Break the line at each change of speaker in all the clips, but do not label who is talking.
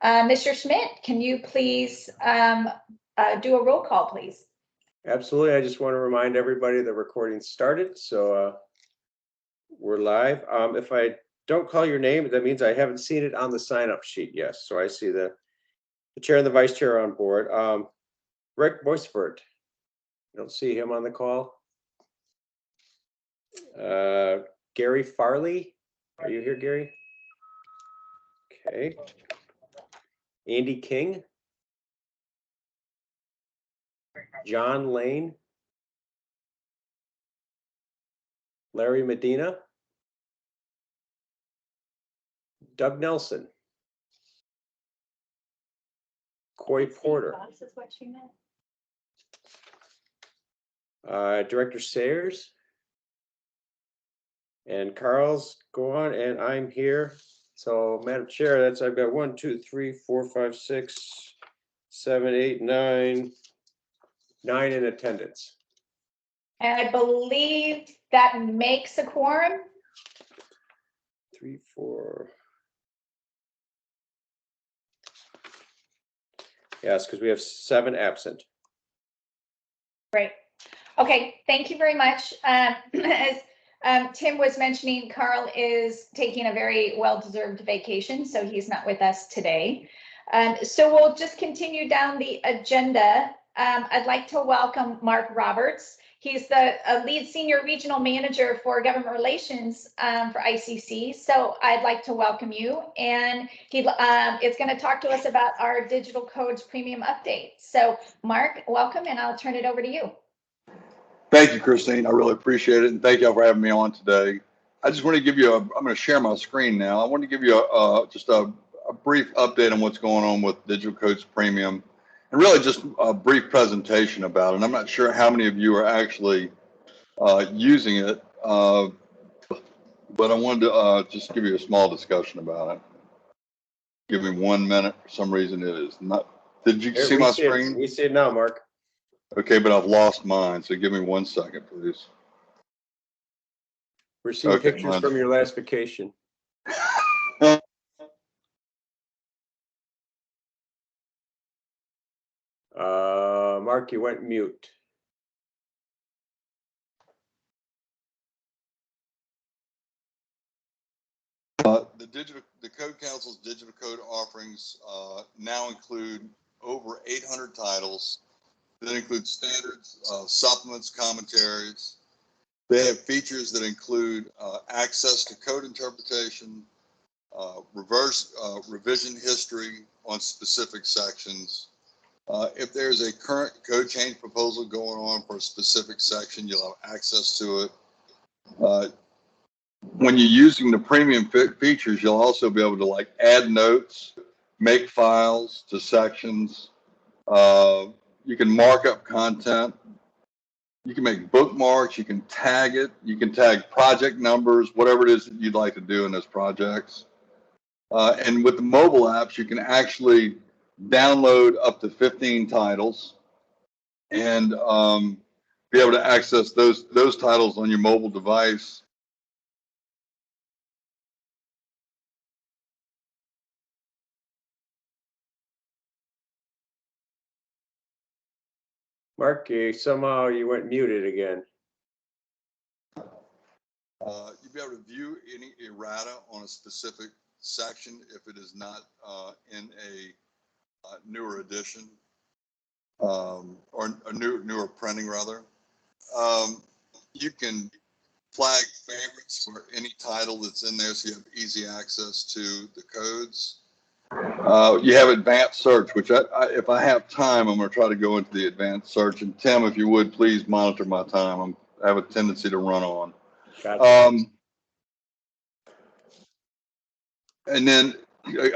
Mr. Schmidt, can you please do a roll call, please?
Absolutely. I just want to remind everybody the recording started, so we're live. If I don't call your name, that means I haven't seen it on the sign-up sheet. Yes, so I see the chair and the vice chair on board. Rick Boisford, I don't see him on the call. Gary Farley, are you here, Gary? Okay. Andy King. John Lane. Larry Medina. Doug Nelson. Coy Porter. Director Sayers. And Carl's go on, and I'm here. So, Madam Chair, I've got 1, 2, 3, 4, 5, 6, 7, 8, 9 in attendance.
And I believe that makes a quorum.
3, 4. Yes, because we have 7 absent.
Great. Okay, thank you very much. As Tim was mentioning, Carl is taking a very well-deserved vacation, so he's not with us today. So we'll just continue down the agenda. I'd like to welcome Mark Roberts. He's the lead senior regional manager for government relations for ICC. So I'd like to welcome you, and he is going to talk to us about our digital codes premium update. So Mark, welcome, and I'll turn it over to you.
Thank you, Christine. I really appreciate it, and thank you all for having me on today. I just want to give you I'm going to share my screen now. I want to give you just a brief update on what's going on with Digital Codes Premium, and really just a brief presentation about it. I'm not sure how many of you are actually using it, but I wanted to just give you a small discussion about it. Give me 1 minute. For some reason, it is not. Did you see my screen?
We see it now, Mark.
Okay, but I've lost mine, so give me 1 second, please.
We're seeing pictures from your last vacation. Mark, you went mute.
The Code Council's digital code offerings now include over 800 titles. That include standards, supplements, commentaries. They have features that include access to code interpretation, reverse revision history on specific sections. If there's a current code change proposal going on for a specific section, you'll have access to it. When you're using the premium features, you'll also be able to add notes, make files to sections. You can mark up content. You can make bookmarks. You can tag it. You can tag project numbers, whatever it is that you'd like to do in those projects. And with the mobile apps, you can actually download up to 15 titles and be able to access those titles on your mobile device.
Mark, somehow you went muted again.
You'll be able to view any errata on a specific section if it is not in a newer edition or a newer printing rather. You can flag favorites for any title that's in there, so you have easy access to the codes. You have advanced search, which if I have time, I'm going to try to go into the advanced search. And Tim, if you would, please monitor my time. I have a tendency to run on.
Gotcha.
And then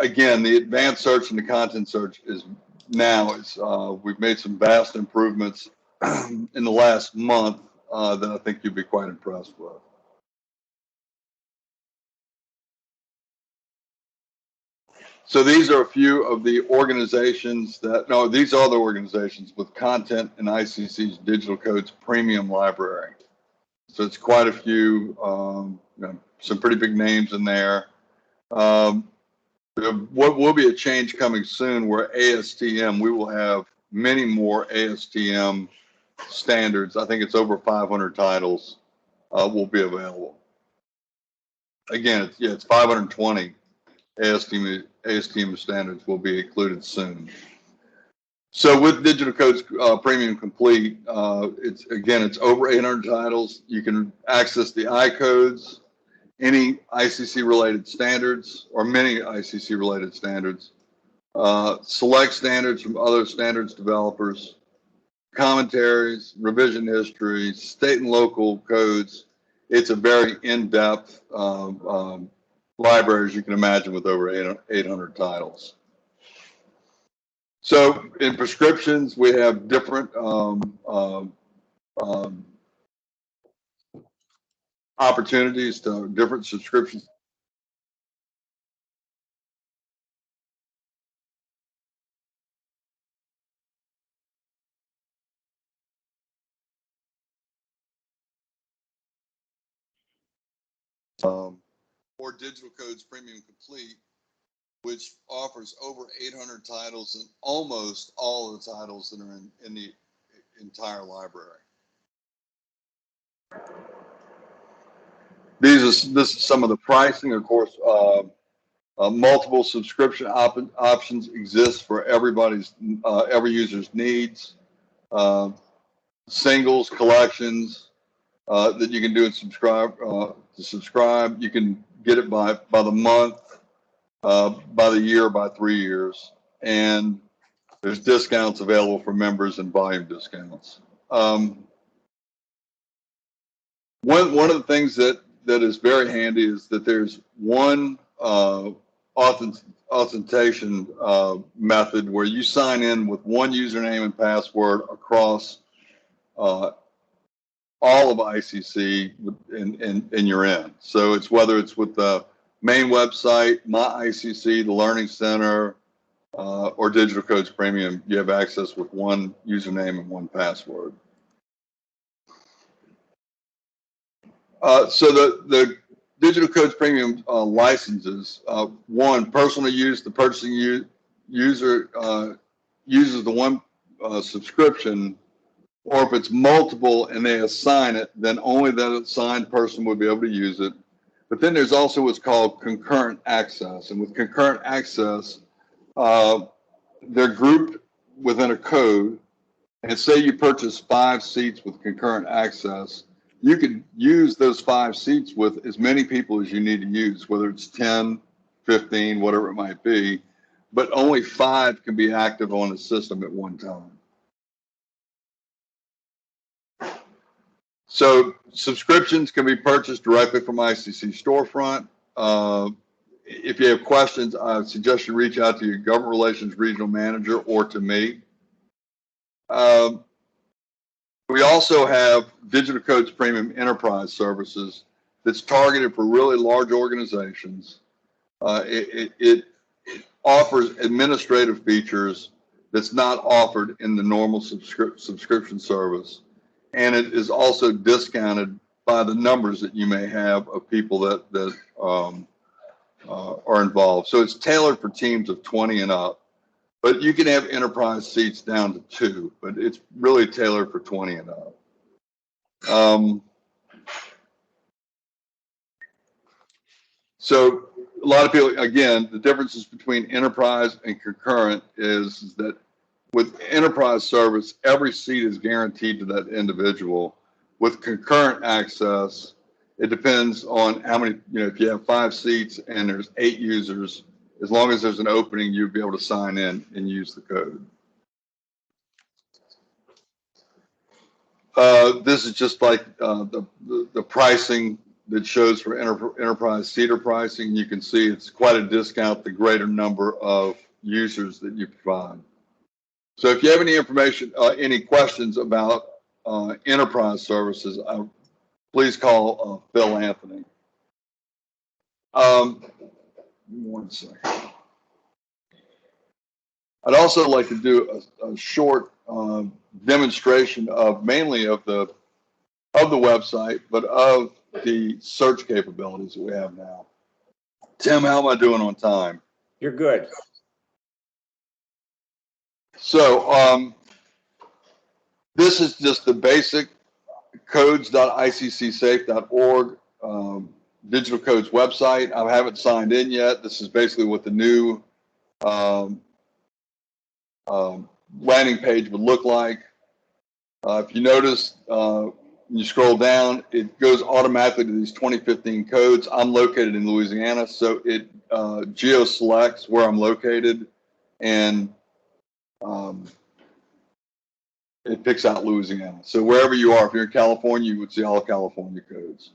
again, the advanced search and the content search is now we've made some vast improvements in the last month that I think you'd be quite impressed with. So these are a few of the organizations these are the organizations with content in ICC's Digital Codes Premium Library. So it's quite a few, some pretty big names in there. There's What will be a change coming soon where ASTM, we will have many more ASTM standards. I think it's over 500 titles will be available. Again, it's 520 ASTM standards will be included soon. So with Digital Codes Premium Complete, it's over 800 titles. You can access the I-codes, any ICC related standards, or many ICC related standards, select standards from other standards developers, commentaries, revision history, state and local codes. It's a very in-depth library, as you can imagine, with over 800 titles. So in prescriptions, we have different opportunities to different subscriptions. Or Digital Codes Premium Complete, which offers over 800 titles and almost all of the titles that are in the entire library. This is some of the pricing. Of course, multiple subscription options exist for everybody's, every user's needs. Singles, collections that you can do and subscribe. To subscribe, you can get it by the month, by the year, by 3 years, and there's discounts available for members and volume discounts. One of the things that is very handy is that there's one authentication method where you sign in with one username and password across all of ICC and you're in. So it's whether it's with the main website, My ICC, the Learning Center, or Digital Codes Premium, you have access with one username and one password. So the Digital Codes Premium licenses, one, personal use, the purchasing user uses the one subscription, or if it's multiple and they assign it, then only that assigned person would be able to use it. But then there's also what's called concurrent access. And with concurrent access, they're grouped within a code. And say you purchase 5 seats with concurrent access, you could use those 5 seats with as many people as you need to use, whether it's 10, 15, whatever it might be, but only 5 can be active on the system at one time. So subscriptions can be purchased directly from ICC storefront. If you have questions, I suggest you reach out to your Government Relations Regional Manager or to me. We also have Digital Codes Premium Enterprise Services that's targeted for really large organizations. It offers administrative features that's not offered in the normal subscription service. And it is also discounted by the numbers that you may have of people that are involved. So it's tailored for teams of 20 and up. But you can have enterprise seats down to 2, but it's really tailored for 20 and up. So a lot of people, again, the differences between enterprise and concurrent is that with enterprise service, every seat is guaranteed to that individual. With concurrent access, it depends on how many, if you have 5 seats and there's 8 users, as long as there's an opening, you'll be able to sign in and use the code. This is just like the pricing that shows for enterprise seater pricing. You can see it's quite a discount the greater number of users that you provide. So if you have any information, any questions about enterprise services, please call Phil Anthony. One second. I'd also like to do a short demonstration of mainly of the website, but of the search capabilities that we have now. Tim, how am I doing on time?
You're good.
So this is just the basic codes.iccsafe.org digital codes website. I haven't signed in yet. This is basically what the new landing page would look like. If you notice, you scroll down, it goes automatically to these 2015 codes. I'm located in Louisiana, so it geo-selects where I'm located, and it picks out Louisiana. So wherever you are, if you're in California, you would see all California codes.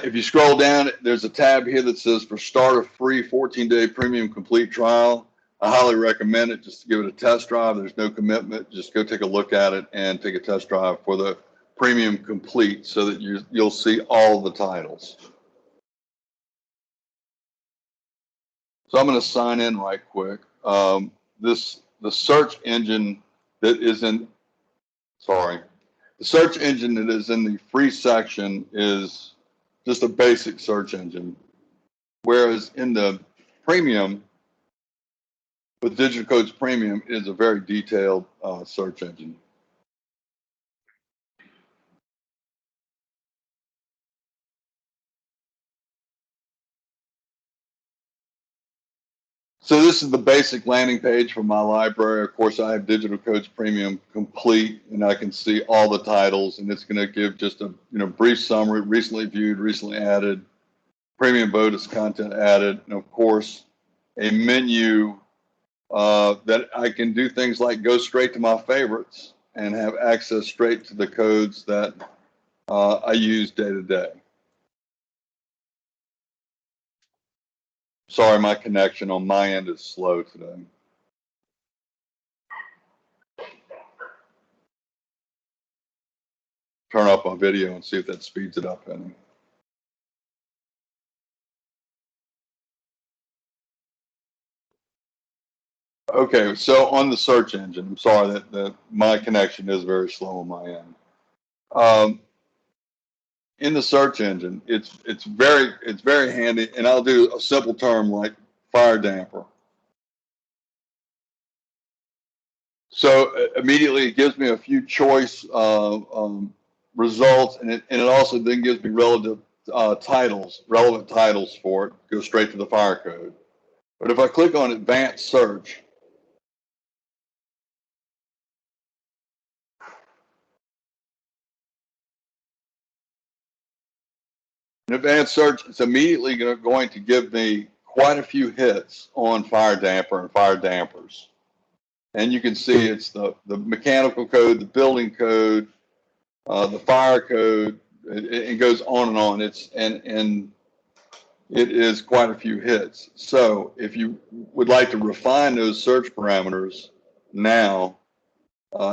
If you scroll down, there's a tab here that says for start a free 14-day premium complete trial. I highly recommend it just to give it a test drive. There's no commitment. Just go take a look at it and take a test drive for the premium complete so that you'll see all the titles. So I'm going to sign in right quick. The search engine that is in, the search engine that is in the free section is just a basic search engine. Whereas in the premium, with Digital Codes Premium, it is a very detailed search engine. So this is the basic landing page for my library. Of course, I have Digital Codes Premium complete, and I can see all the titles, and it's going to give just a brief summary, recently viewed, recently added, premium bonus content added, and of course, a menu that I can do things like go straight to my favorites and have access straight to the codes that I use day to day. Sorry, my connection on my end is slow today. Turn up my video and see if that speeds it up any. Okay, so on the search engine, I'm sorry that my connection is very slow on my end. In the search engine, it's very handy, and I'll do a simple term like fire damper. So immediately it gives me a few choice results, and it also then gives me relevant titles for it. Go straight to the fire code. But if I click on advanced search, in advanced search, it's immediately going to give me quite a few hits on fire damper and fire dampers. And you can see it's the mechanical code, the building code, the fire code. It goes on and on. And it is quite a few hits. So if you would like to refine those search parameters now,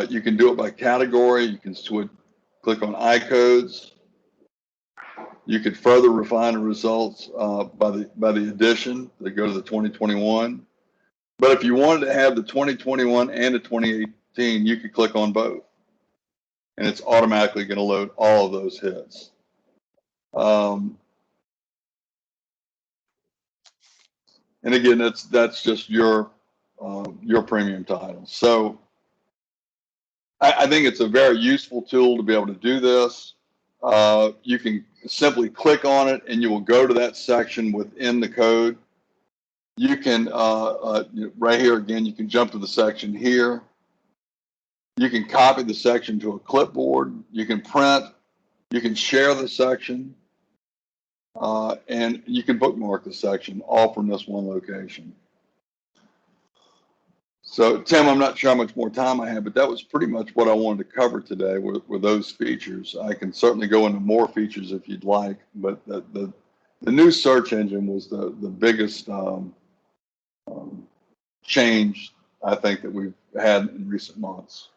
you can do it by category. You can click on I-codes. You could further refine the results by the addition that go to the 2021. But if you wanted to have the 2021 and the 2018, you could click on both, and it's automatically going to load all of those hits. And again, that's just your premium title. So I think it's a very useful tool to be able to do this. You can simply click on it and you will go to that section within the code. You can, right here again, you can jump to the section here. You can copy the section to a clipboard. You can print. You can share the section. And you can bookmark the section all from this one location. So, Tim, I'm not sure how much more time I have, but that was pretty much what I wanted to cover today with those features. I can certainly go into more features if you'd like, but the new search engine was the biggest change, I think, that we've had in recent months.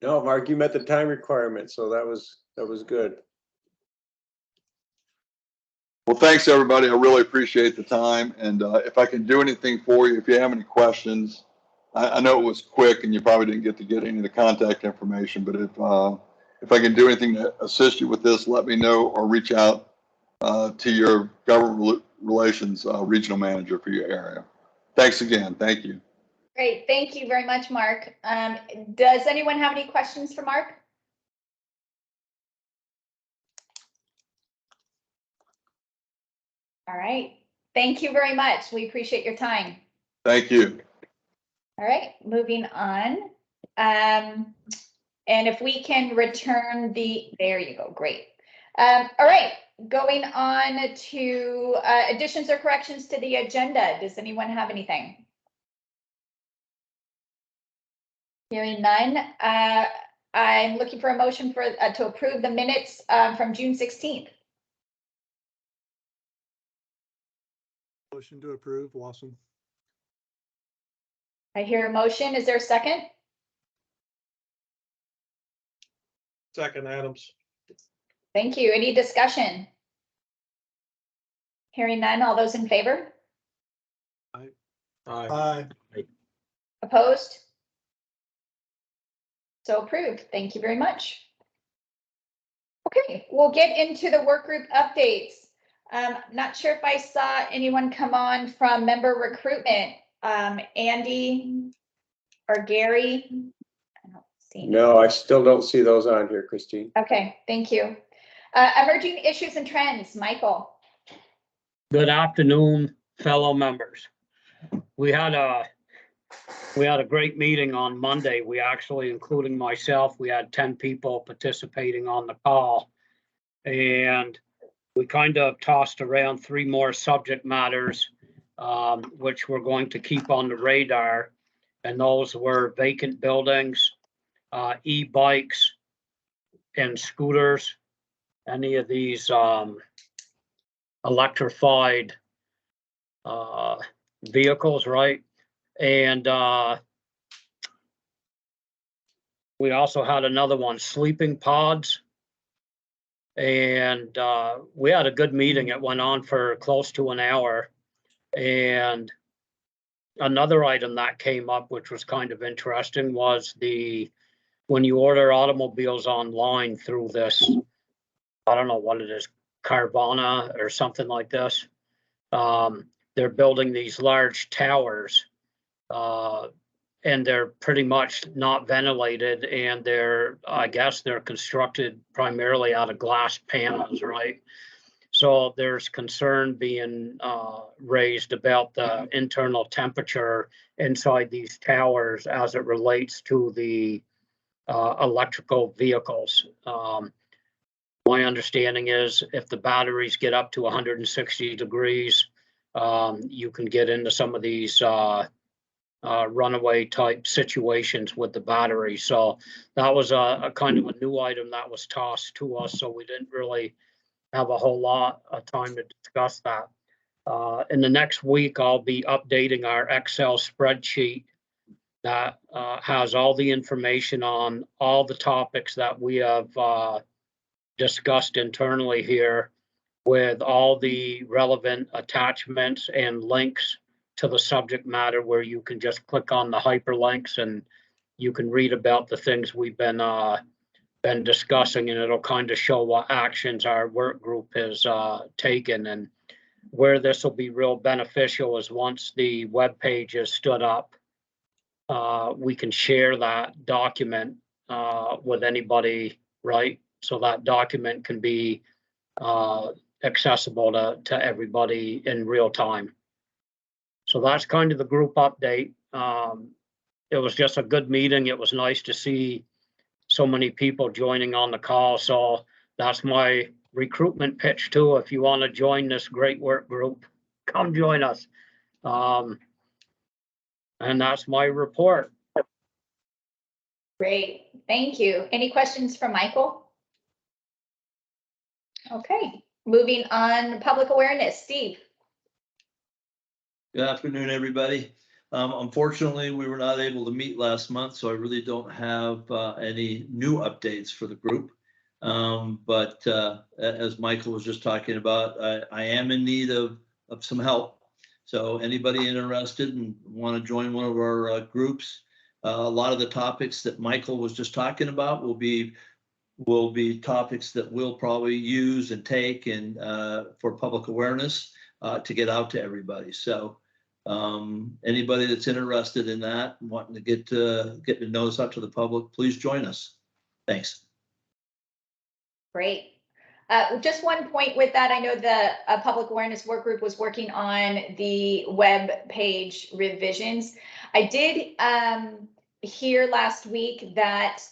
No, Mark, you met the time requirement, so that was good.
Well, thanks, everybody. I really appreciate the time. And if I can do anything for you, if you have any questions, I know it was quick and you probably didn't get to get any of the contact information, but if I can do anything to assist you with this, let me know or reach out to your government Relations Regional Manager for your area. Thanks again. Thank you.
Great. Thank you very much, Mark. Does anyone have any questions for Mark? All right. Thank you very much. We appreciate your time.
Thank you.
All right, moving on. And if we can return there you go, great. All right, going on to additions or corrections to the agenda. Does anyone have anything? Hearing none, I'm looking for a motion for to approve the minutes from June 16th.
Motion to approve, Wassom.
I hear a motion. Is there a second?
Second, Adams.
Thank you. Any discussion? Hearing none, all those in favor?
Aye.
Opposed? So approved. Thank you very much. Okay, we'll get into the work group updates. Not sure if I saw anyone come on from member recruitment. Andy or Gary? I don't see.
No, I still don't see those on here, Christine.
Okay, thank you. Emerging issues and trends, Michael.
Good afternoon, fellow members. We had a great meeting on Monday. We actually, including myself, we had 10 people participating on the call. And we kind of tossed around 3 more subject matters, which we're going to keep on the radar. And those were vacant buildings, e-bikes, and scooters. Any of these electrified vehicles, right? And we also had another one, sleeping pods. And we had a good meeting. It went on for close to an hour. And another item that came up, which was kind of interesting, was when you order automobiles online through this, I don't know what it is, Carvana or something like this. They're building these large towers, and they're pretty much not ventilated, and I guess they're constructed primarily out of glass panels, right? So there's concern being raised about the internal temperature inside these towers as it relates to the electrical vehicles. My understanding is if the batteries get up to 160 degrees, you can get into some of these runaway type situations with the battery. So that was a kind of a new item that was tossed to us. So we didn't really have a whole lot of time to discuss that. In the next week, I'll be updating our Excel spreadsheet that has all the information on all the topics that we have discussed internally here, with all the relevant attachments and links to the subject matter, where you can just click on the hyperlinks and you can read about the things we've been discussing, and it'll kind of show what actions our work group has taken. And where this will be real beneficial is once the web page is stood up, we can share that document with anybody, right? So that document can be accessible to everybody in real time. So that's kind of the group update. It was just a good meeting. It was nice to see so many people joining on the call. So that's my recruitment pitch too. If you want to join this great work group, come join us. And that's my report.
Great, thank you. Any questions for Michael? Okay, moving on, public awareness, Steve.
Good afternoon, everybody. Unfortunately, we were not able to meet last month, so I really don't have any new updates for the group. But as Michael was just talking about, I am in need of some help. So anybody interested and want to join one of our groups, a lot of the topics that Michael was just talking about will be topics that we'll probably use and take and for public awareness. to get out to everybody. So anybody that's interested in that and wanting to get the notice out to the public, please join us. Thanks.
Great. Just one point with that, I know the public awareness work group was working on the web page revisions. I did hear last week that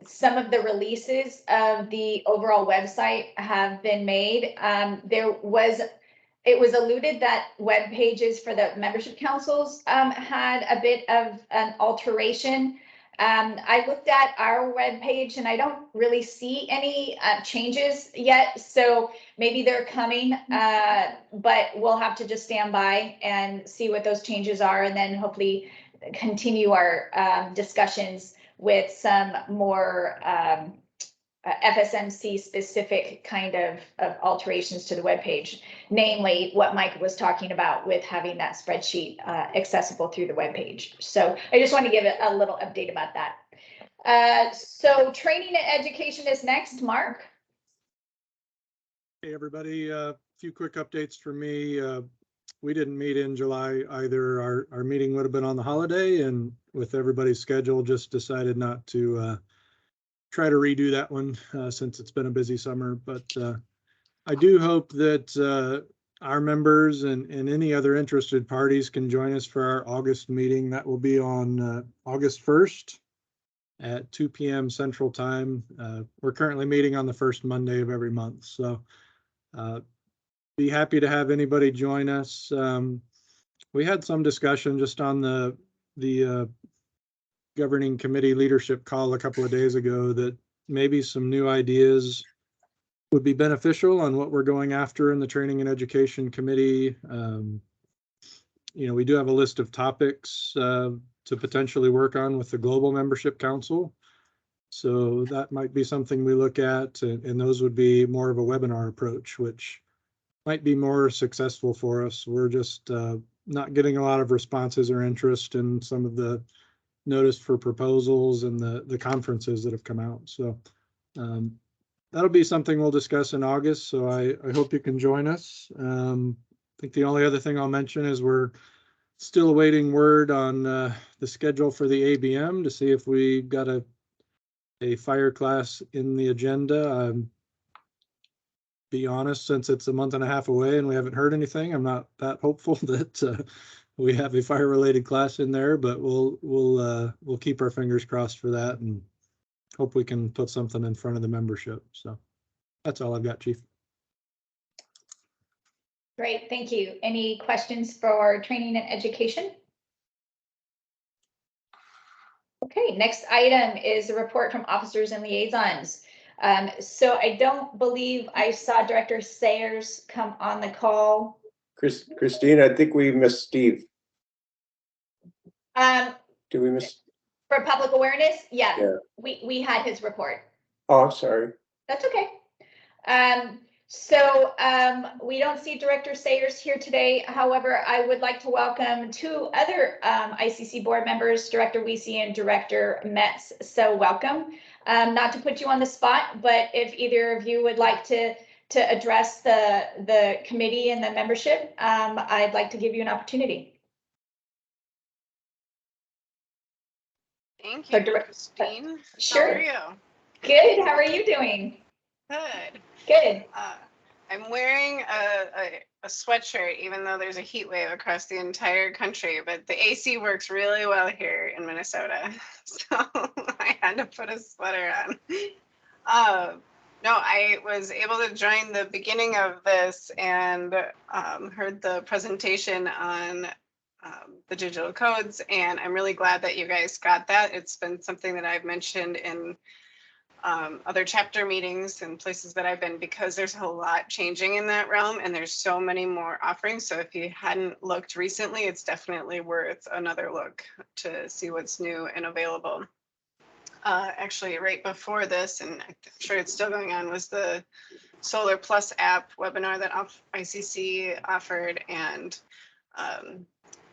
some of the releases of the overall website have been made. It was alluded that web pages for the membership councils had a bit of an alteration. I looked at our web page and I don't really see any changes yet, so maybe they're coming, but we'll have to just stand by and see what those changes are, and then hopefully continue our discussions with some more FSMC specific kind of alterations to the web page, namely what Mike was talking about with having that spreadsheet accessible through the web page. So I just want to give a little update about that. So training and education is next. Mark.
Hey, everybody, a few quick updates for me. We didn't meet in July either. Our meeting would have been on the holiday, and with everybody's schedule, just decided not to try to redo that one since it's been a busy summer. But I do hope that our members and any other interested parties can join us for our August meeting. That will be on August 1st at 2 p.m. Central Time. We're currently meeting on the first Monday of every month. So be happy to have anybody join us. We had some discussion just on the governing committee leadership call a couple of days ago that maybe some new ideas would be beneficial on what we're going after in the training and education committee. We do have a list of topics to potentially work on with the global membership council. So that might be something we look at, and those would be more of a webinar approach, which might be more successful for us. We're just not getting a lot of responses or interest in some of the notice for proposals and the conferences that have come out. So that'll be something we'll discuss in August. So I hope you can join us. I think the only other thing I'll mention is we're still awaiting word on the schedule for the ABM to see if we got a fire class in the agenda. Be honest, since it's a month and a half away and we haven't heard anything, I'm not that hopeful that we have a fire related class in there, but we'll keep our fingers crossed for that and hope we can put something in front of the membership. So that's all I've got, Chief.
Great, thank you. Any questions for training and education? Okay, next item is a report from Officers and Liaisons. So I don't believe I saw Director Sayers come on the call.
Christine, I think we missed Steve. Did we miss?
For public awareness? Yeah. We had his report.
Oh, I'm sorry.
That's okay. So we don't see Director Sayers here today. However, I would like to welcome two other ICC board members, Director Weesey and Director Metz. So welcome. Not to put you on the spot, but if either of you would like to address the committee and the membership, I'd like to give you an opportunity.
Thank you, Christine.
Sure.
How are you?
Good. How are you doing?
Good.
Good.
I'm wearing a sweatshirt, even though there's a heat wave across the entire country, but the AC works really well here in Minnesota. So I had to put a sweater on. No, I was able to join the beginning of this and heard the presentation on the digital codes, and I'm really glad that you guys got that. It's been something that I've mentioned in other chapter meetings and places that I've been, because there's a lot changing in that realm and there's so many more offerings. So if you hadn't looked recently, it's definitely worth another look to see what's new and available. Actually, right before this, and I'm sure it's still going on, was the Solar Plus app webinar that ICC offered, and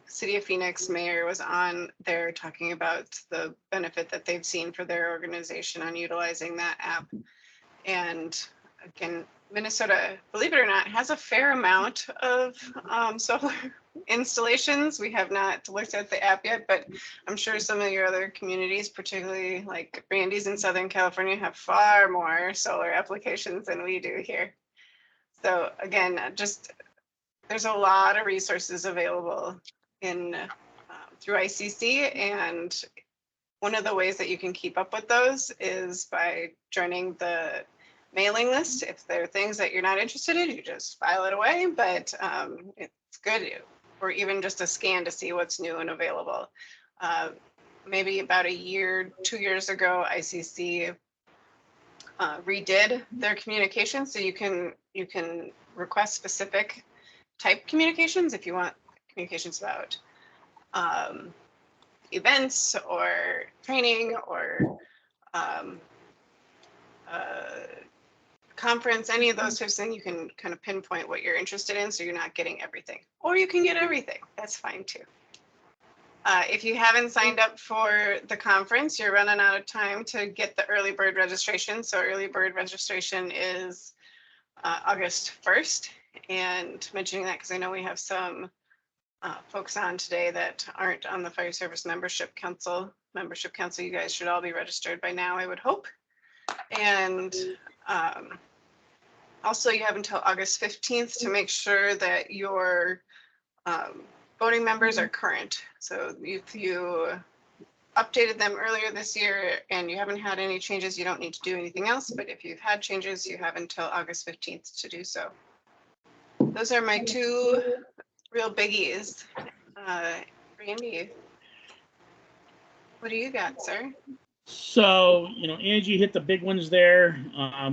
City of Phoenix mayor was on there talking about the benefit that they've seen for their organization on utilizing that app. And again, Minnesota, believe it or not, has a fair amount of solar installations. We have not looked at the app yet, but I'm sure some of your other communities, particularly like Randy's in Southern California, have far more solar applications than we do here. So again, just there's a lot of resources available in through ICC, and one of the ways that you can keep up with those is by joining the mailing list. If there are things that you're not interested in, you just file it away, but it's good, or even just a scan to see what's new and available. Maybe about 2 years ago, ICC redid their communication, so you can request specific type communications if you want communications about events or training or conference, any of those types of things. You can kind of pinpoint what you're interested in, so you're not getting everything, or you can get everything. That's fine too. If you haven't signed up for the conference, you're running out of time to get the early bird registration. So early bird registration is August 1st. And mentioning that because I know we have some folks on today that aren't on the Fire Service Membership Council. You guys should all be registered by now, I would hope. And also you have until August 15th to make sure that your voting members are current. So if you updated them earlier this year and you haven't had any changes, you don't need to do anything else. But if you've had changes, you have until August 15th to do so. Those are my two real biggies. Randy, what do you got, sir?
So, Angie hit the big ones there.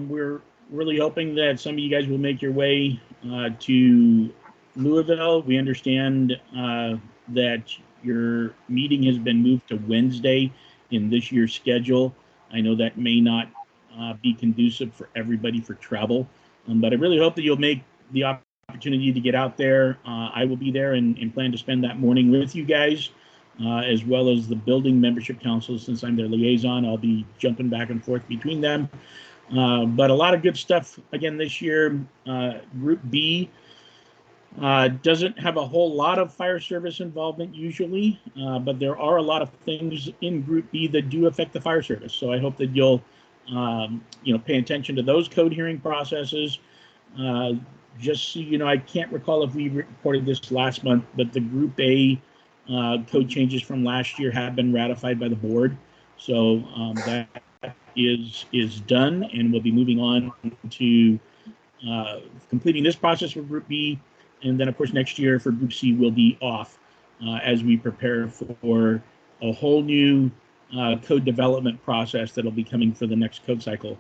We're really hoping that some of you guys will make your way to Louisville. We understand that your meeting has been moved to Wednesday in this year's schedule. I know that may not be conducive for everybody for travel, but I really hope that you'll make the opportunity to get out there. I will be there and plan to spend that morning with you guys, as well as the building membership council. Since I'm their liaison, I'll be jumping back and forth between them. But a lot of good stuff again this year. Group B doesn't have a whole lot of fire service involvement usually, but there are a lot of things in Group B that do affect the fire service. So I hope that you'll pay attention to those code hearing processes. Just so you know, I can't recall if we reported this last month, but the Group A code changes from last year have been ratified by the board. So that is done, and we'll be moving on to completing this process for Group B. And then, of course, next year for Group C, we'll be off as we prepare for a whole new code development process that'll be coming for the next code cycle.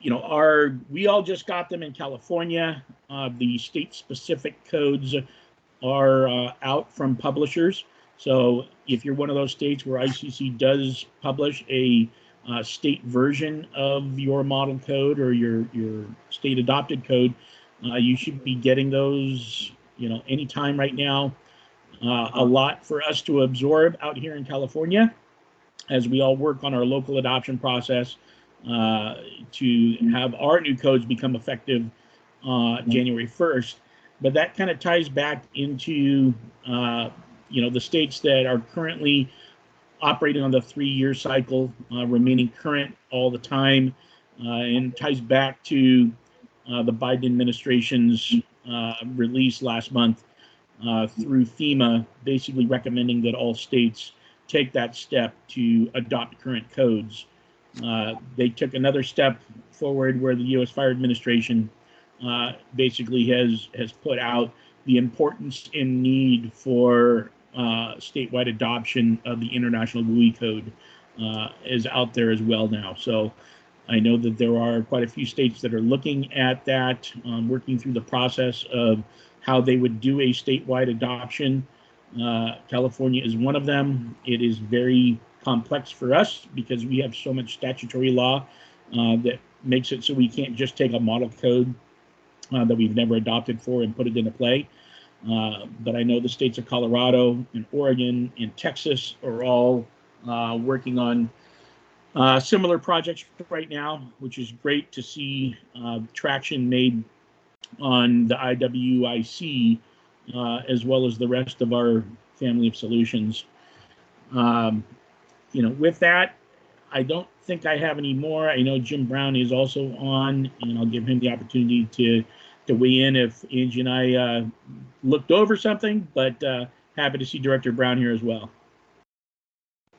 We all just got them in California. The state-specific codes are out from publishers. So if you're one of those states where ICC does publish a state version of your model code or your state adopted code, you should be getting those, anytime right now. A lot for us to absorb out here in California as we all work on our local adoption process to have our new codes become effective January 1st. But that kind of ties back into, the states that are currently operating on the 3-year cycle, remaining current all the time, and ties back to the Biden administration's release last month through FEMA, basically recommending that all states take that step to adopt current codes. They took another step forward where the U.S. Fire Administration basically has put out the importance and need for statewide adoption of the International WUI Code is out there as well now. So I know that there are quite a few states that are looking at that, working through the process of how they would do a statewide adoption. California is one of them. It is very complex for us because we have so much statutory law that makes it so we can't just take a model code that we've never adopted for and put it into play. But I know the states of Colorado and Oregon and Texas are all working on Similar projects right now, which is great to see traction made on the IWIC as well as the rest of our family of solutions. With that, I don't think I have any more. I know Jim Brown is also on, and I'll give him the opportunity to weigh in if Angie and I looked over something, but happy to see Director Brown here as well.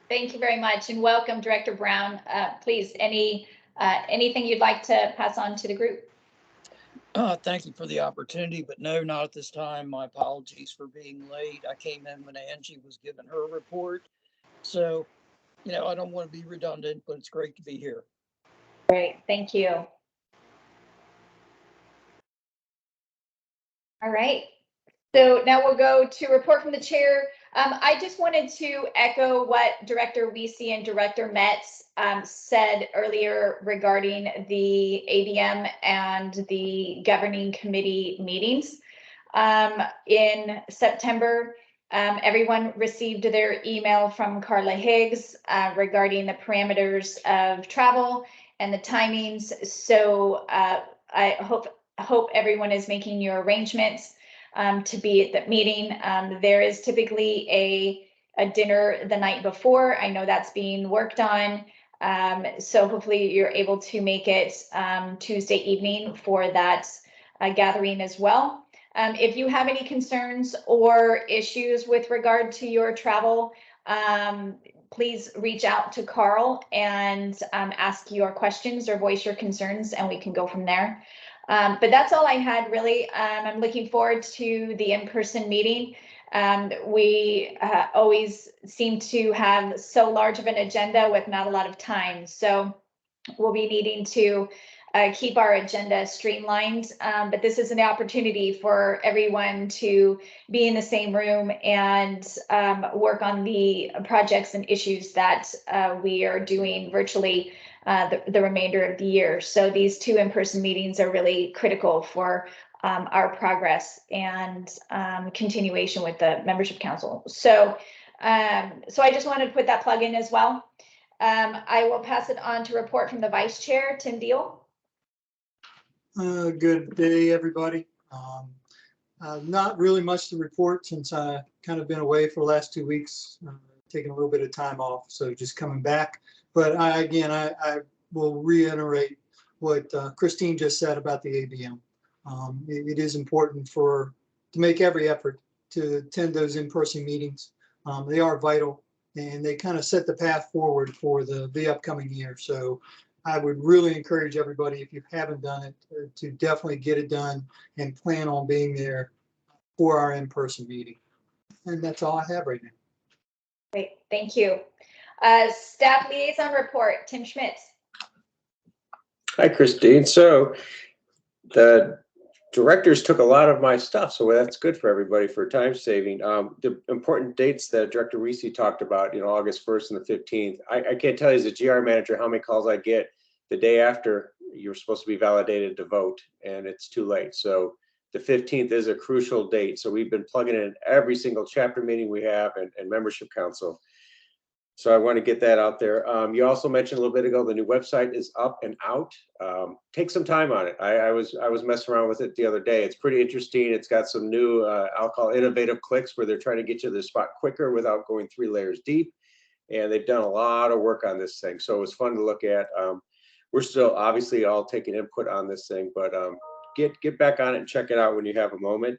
Thank you very much, and welcome, Director Brown. Please, anything you'd like to pass on to the group?
Thank you for the opportunity, but no, not at this time. My apologies for being late. I came in when Angie was giving her report. So, I don't want to be redundant, but it's great to be here.
Great, thank you. All right, so now we'll go to report from the chair. I just wanted to echo what Director Weese and Director Metz said earlier regarding the ABM and the governing committee meetings. In September, everyone received their email from Carla Higgs regarding the parameters of travel and the timings. So I hope everyone is making your arrangements to be at that meeting. There is typically a dinner the night before. I know that's being worked on. So hopefully you're able to make it Tuesday evening for that gathering as well. If you have any concerns or issues with regard to your travel, please reach out to Carl and ask your questions or voice your concerns, and we can go from there. But that's all I had, really. I'm looking forward to the in-person meeting. We always seem to have so large of an agenda with not a lot of time. So we'll be needing to keep our agenda streamlined. But this is an opportunity for everyone to be in the same room and work on the projects and issues that we are doing virtually the remainder of the year. So these two in-person meetings are really critical for our progress and continuation with the membership council. So I just wanted to put that plug in as well. I will pass it on to report from the vice chair, Tim Diehl.
Good day, everybody. Not really much to report since I kind of been away for the last 2 weeks, taking a little bit of time off, so just coming back. But I will reiterate what Christine just said about the ABM. It is important to make every effort to attend those in-person meetings. They are vital, and they kind of set the path forward for the upcoming year. So I would really encourage everybody, if you haven't done it, to definitely get it done and plan on being there for our in-person meeting. And that's all I have right now.
Great, thank you. Staff liaison report, Tim Schmitz.
Hi, Christine. So the directors took a lot of my stuff, so that's good for everybody for time saving. The important dates that Director Reese talked about, August 1st and the 15th. I can't tell you as a GR manager how many calls I get the day after you're supposed to be validated to vote, and it's too late. So the 15th is a crucial date. So we've been plugging in every single chapter meeting we have and membership council. So I want to get that out there. You also mentioned a little bit ago, the new website is up and out. Take some time on it. I was messing around with it the other day. It's pretty interesting. It's got some new, I'll call innovative clicks where they're trying to get you to the spot quicker without going 3 layers deep. And they've done a lot of work on this thing. So it was fun to look at. We're still obviously all taking input on this thing, but get back on it and check it out when you have a moment.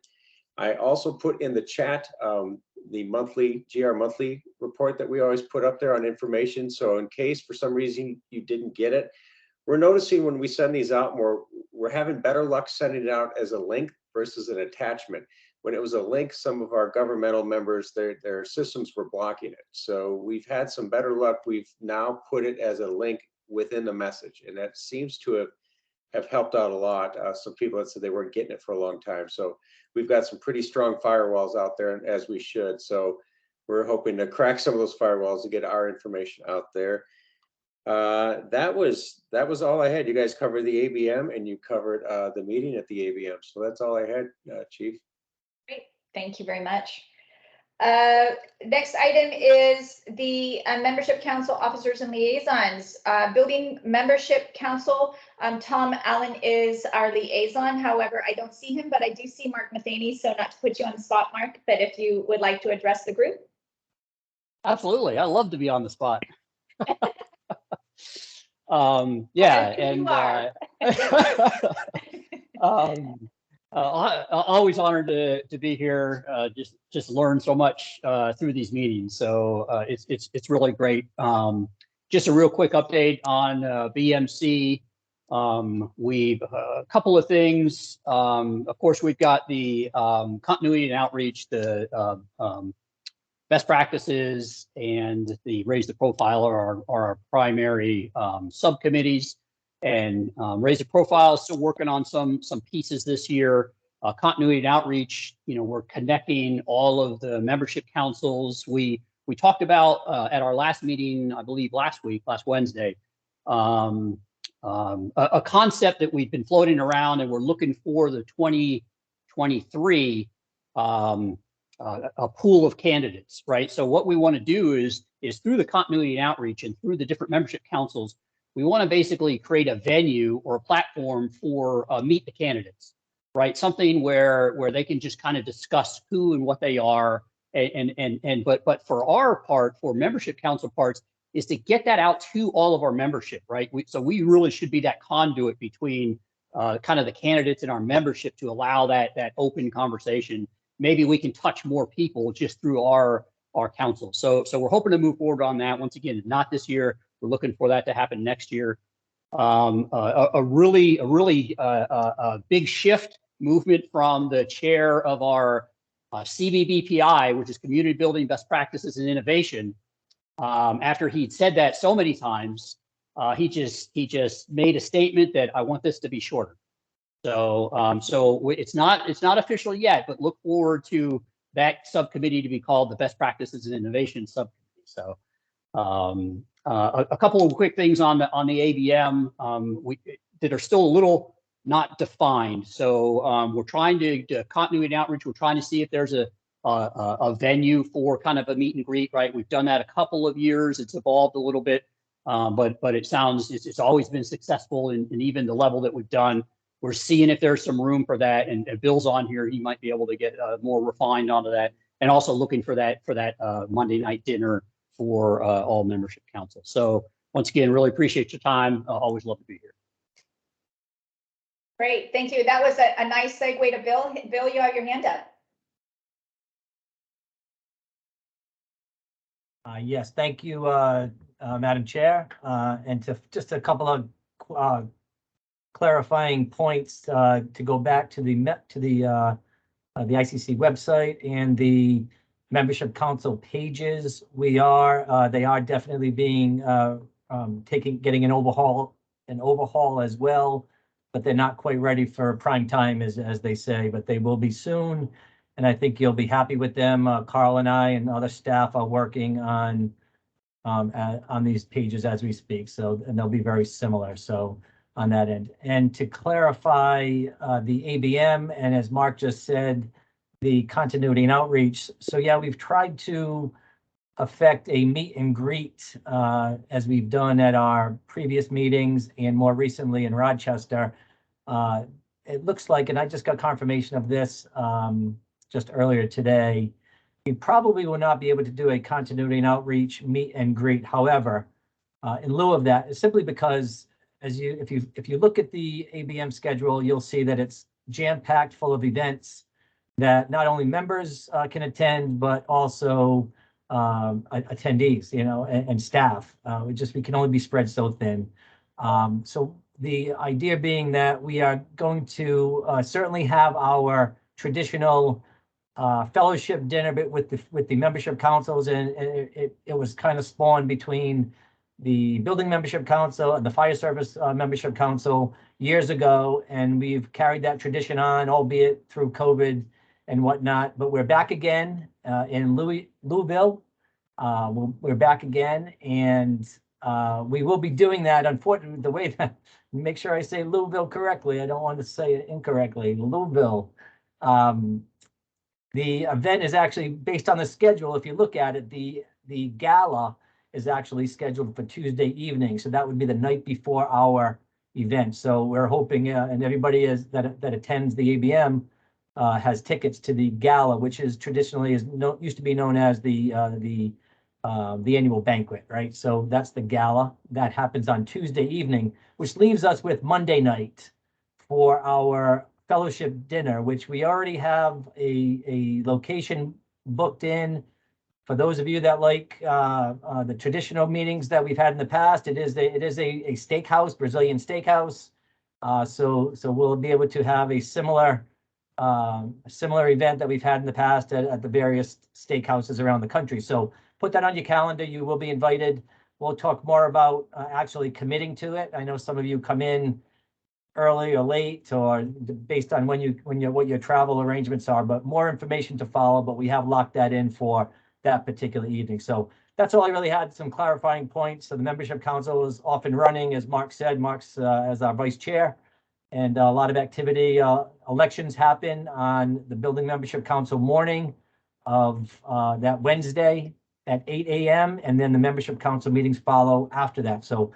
I also put in the chat the monthly GR monthly report that we always put up there on information. So in case for some reason you didn't get it, we're noticing when we send these out we're having better luck sending it out as a link versus an attachment. When it was a link, some of our governmental members, their systems were blocking it. So we've had some better luck. We've now put it as a link within the message, and that seems to have helped out a lot. Some people that said they weren't getting it for a long time. So we've got some pretty strong firewalls out there, as we should. So we're hoping to crack some of those firewalls to get our information out there. That was all I had. You guys covered the ABM and you covered the meeting at the ABM. So that's all I had, Chief.
Great, thank you very much. Next item is the Membership Council Officers and Liaisons. Building Membership Council, Tom Allen is our liaison. However, I don't see him, but I do see Mark Matheny, so not to put you on the spot, Mark, but if you would like to address the group.
Absolutely. I love to be on the spot.
Yes,
and
you are.
always honored to be here. Just learn so much through these meetings. So it's really great. Just a real quick update on BMC. We've a couple of things. Of course, we've got the continuity and outreach, the best practices, and the raise the profile are our primary subcommittees. And raise the profile, still working on some pieces this year. Continuity and outreach, we're connecting all of the membership councils. We talked about at our last meeting, I believe last Wednesday, a concept that we've been floating around, and we're looking for the 2023 a pool of candidates, right? So what we want to do is through the continuity and outreach and through the different membership councils, we want to basically create a venue or a platform for meet the candidates, right? Something where they can just kind of discuss who and what they are, but for our part, for membership council parts, is to get that out to all of our membership, right? So we really should be that conduit between kind of the candidates and our membership to allow that open conversation. Maybe we can touch more people just through our council. So we're hoping to move forward on that. Once again, not this year. We're looking for that to happen next year. A really big shift movement from the chair of our CBBPI, which is Community Building Best Practices and Innovation. After he'd said that so many times, he just made a statement that I want this to be shorter. So it's not official yet, but look forward to that subcommittee to be called the Best Practices and Innovation Subcommittee. So a couple of quick things on the ABM that are still a little not defined. So we're trying to continuity and outreach. We're trying to see if there's a venue for kind of a meet and greet, right? We've done that a couple of years. It's evolved a little bit, but it sounds it's always been successful, and even the level that we've done. We're seeing if there's some room for that, and Bill's on here. He might be able to get more refined onto that, and also looking for that Monday night dinner for all membership council. So once again, really appreciate your time. Always love to be here.
Great, thank you. That was a nice segue to Bill. Bill, you have your hand up.
Yes, thank you, Madam Chair, and just a couple of clarifying points to go back to the ICC website and the membership council pages. They are definitely being getting an overhaul as well, but they're not quite ready for prime time as they say, but they will be soon. And I think you'll be happy with them. Carl and I and other staff are working on these pages as we speak. So, and they'll be very similar. So on that end. And to clarify the ABM, and as Mark just said, the continuity and outreach. So yeah, we've tried to affect a meet and greet as we've done at our previous meetings and more recently in Rochester. It looks like, and I just got confirmation of this just earlier today, we probably will not be able to do a continuity and outreach meet and greet. However, in lieu of that, simply because if you look at the ABM schedule, you'll see that it's jam-packed full of events that not only members can attend, but also attendees, and staff. We can only be spread so thin. So the idea being that we are going to certainly have our traditional fellowship dinner bit with the membership councils, and it was kind of spawned between the building membership council and the fire service membership council years ago, and we've carried that tradition on, albeit through COVID and whatnot. But we're back again in Louisville. We're back again, and we will be doing that. Unfortunately, the way that, make sure I say Louisville correctly. I don't want to say it incorrectly. Louisville. The event is actually based on the schedule. If you look at it, the gala is actually scheduled for Tuesday evening. So that would be the night before our event. So we're hoping, and everybody that attends the ABM has tickets to the gala, which is traditionally used to be known as the annual banquet, right? So that's the gala that happens on Tuesday evening, which leaves us with Monday night for our fellowship dinner, which we already have a location booked in. For those of you that like the traditional meetings that we've had in the past, it is a steakhouse, Brazilian steakhouse. So we'll be able to have a similar event that we've had in the past at the various steakhouses around the country. So put that on your calendar. You will be invited. We'll talk more about actually committing to it. I know some of you come in early or late, or based on what your travel arrangements are, but more information to follow. But we have locked that in for that particular evening. So that's all I really had, some clarifying points. So the membership council is off and running, as Mark said. Mark's as our vice chair, and a lot of activity. Elections happen on the building membership council morning of that Wednesday at 8 a.m. and then the membership council meetings follow after that. So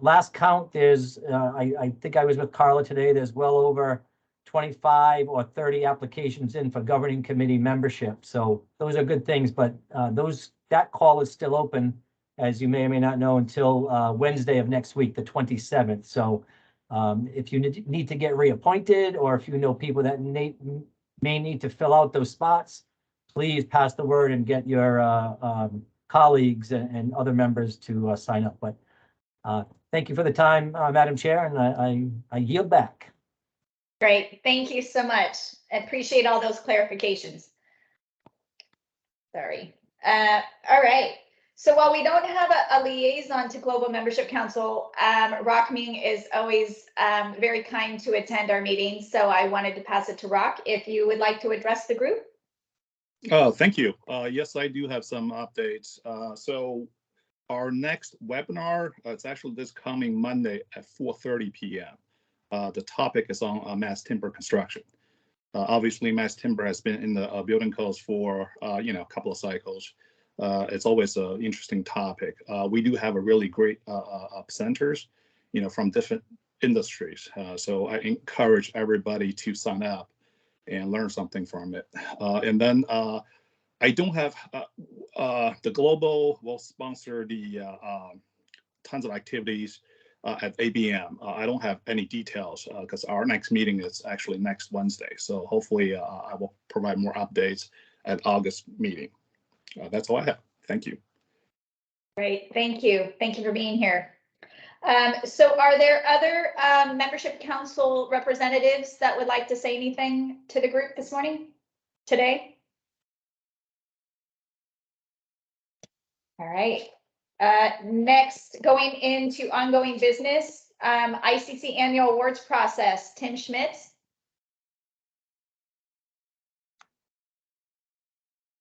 last count, there's I think I was with Carla today. There's well over 25 or 30 applications in for governing committee membership. So those are good things, but that call is still open, as you may or may not know, until Wednesday of next week, the 27th. So if you need to get reappointed, or if you know people that may need to fill out those spots, please pass the word and get your colleagues and other members to sign up. But thank you for the time, Madam Chair, and I yield back.
Great. Thank you so much. I appreciate all those clarifications. Sorry. All right. So while we don't have a liaison to Global Membership Council, Rock Ming is always very kind to attend our meetings. So I wanted to pass it to Rock if you would like to address the group.
Oh, thank you. Yes, I do have some updates. So our next webinar, it's actually this coming Monday at 4:30 p.m. The topic is on mass timber construction. Obviously, mass timber has been in the building codes for a couple of cycles. It's always an interesting topic. We do have a really great presenters, from different industries. So I encourage everybody to sign up and learn something from it. And then I don't have the Global will sponsor the tons of activities at ABM. I don't have any details because our next meeting is actually next Wednesday. So hopefully I will provide more updates at August meeting. That's all I have. Thank you.
Great. Thank you. Thank you for being here. So are there other membership council representatives that would like to say anything to the group this morning, today? All right. Next, going into ongoing business, ICC annual awards process, Tim Schmitz.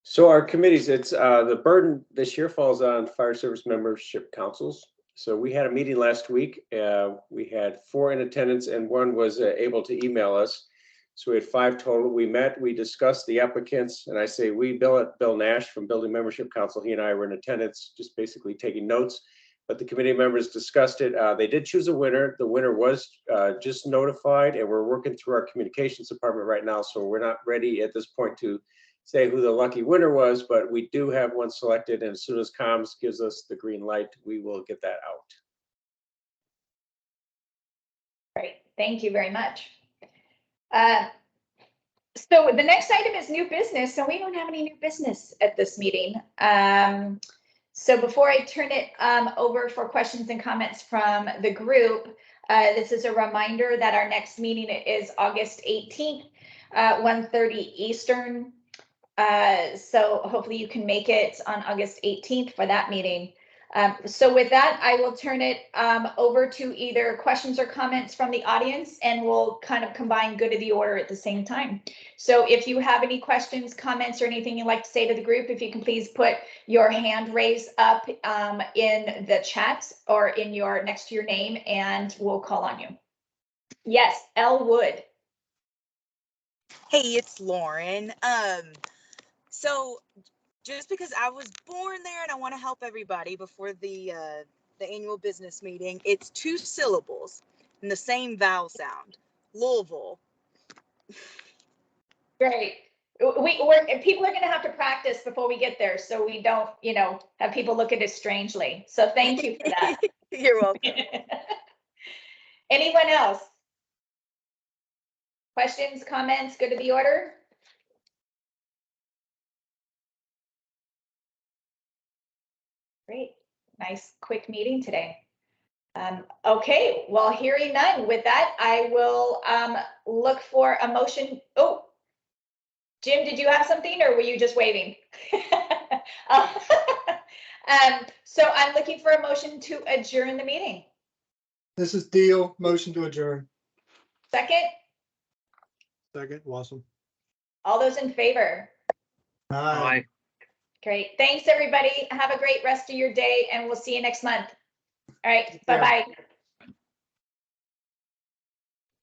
So our committees, it's the burden this year falls on fire service membership councils. So we had a meeting last week. We had 4 in attendance and 1 was able to email us. So we had 5 total. We met, we discussed the applicants, and I say we, Bill Nash from Building Membership Council, he and I were in attendance, just basically taking notes. But the committee members discussed it. They did choose a winner. The winner was just notified, and we're working through our communications department right now. So we're not ready at this point to say who the lucky winner was, but we do have one selected, and as soon as comms gives us the green light, we will get that out.
Great, thank you very much. So the next item is new business. So we don't have any new business at this meeting. So before I turn it over for questions and comments from the group, this is a reminder that our next meeting is August 18th, 1:30 Eastern. So hopefully you can make it on August 18th for that meeting. So with that, I will turn it over to either questions or comments from the audience, and we'll kind of combine good of the order at the same time. So if you have any questions, comments, or anything you'd like to say to the group, if you can please put your hand raised up in the chat or in your next to your name, and we'll call on you. Yes, Elle Wood.
Hey, it's Lauren. So just because I was born there and I want to help everybody before the annual business meeting, it's 2 syllables and the same vowel sound. Louisville.
Great. People are gonna have to practice before we get there, so we don't, have people look at us strangely. So thank you for that.
You're welcome.
Anyone else? Questions, comments, good to the order? Great, nice, quick meeting today. Okay, well, hearing none, with that, I will look for a motion. Oh, Jim, did you have something or were you just waving? So I'm looking for a motion to adjourn the meeting.
This is Diehl, motion to adjourn.
Second,
Second, Wassom.
all those in favor?
Aye.
Great, thanks, everybody. Have a great rest of your day and we'll see you next month. All right,
care.
bye-bye.